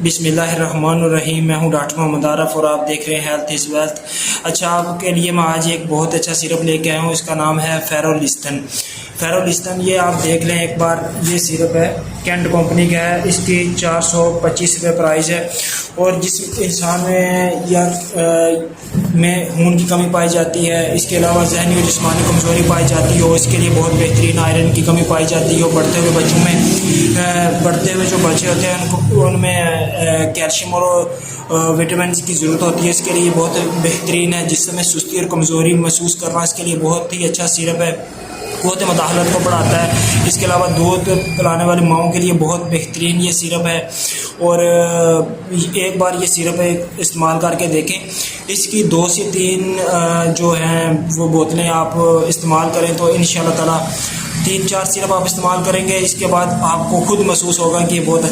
بسم اللہ الرحمن الرحیم۔ میں ہوں ڈاکٹر محمد عارف اور آپ دیکھ رہے ہیں ہیلتھ از ویلتھ۔ اچھا، آپ کے لیے میں آج ایک بہت اچھا سیرپ لے کے آیا ہوں، اس کا نام ہے فیرولستن۔ فیرولستن یہ آپ دیکھ لیں ایک بار، یہ سیرپ ہے، کینٹ کمپنی کا ہے، اس کی 425 روپے پرائز ہے۔ اور جس انسان میں خون کی کمی پائی جاتی ہے، اس کے علاوہ ذہنی اور جسمانی کمزوری پائی جاتی ہو، اس کے لیے بہت بہترین، آئرن کی کمی پائی جاتی ہو، بڑھتے ہوئے بچوں میں بڑھتے ہوئے جو بچے ہوتے ہیں ان میں کیلشیم اور وٹامنس کی ضرورت ہوتی ہے، اس کے لیے بہت بہترین ہے۔ جس میں سستی اور کمزوری محسوس کرنا، اس کے لیے بہت ہی اچھا سیرپ ہے، قوت مداخلت کو بڑھاتا ہے۔ اس کے علاوہ دودھ پلانے والی ماؤں کے لیے بہت بہترین یہ سیرپ ہے، اور ایک بار یہ سیرپ استعمال کر کے دیکھیں۔ اس کی 2 سے 3 جو ہیں وہ بوتلیں آپ استعمال کریں تو انشاءاللہ تعالی 3-4 سیرپ آپ استعمال کریں گے، اس کے بعد آپ کو خود محسوس ہوگا کہ یہ بہت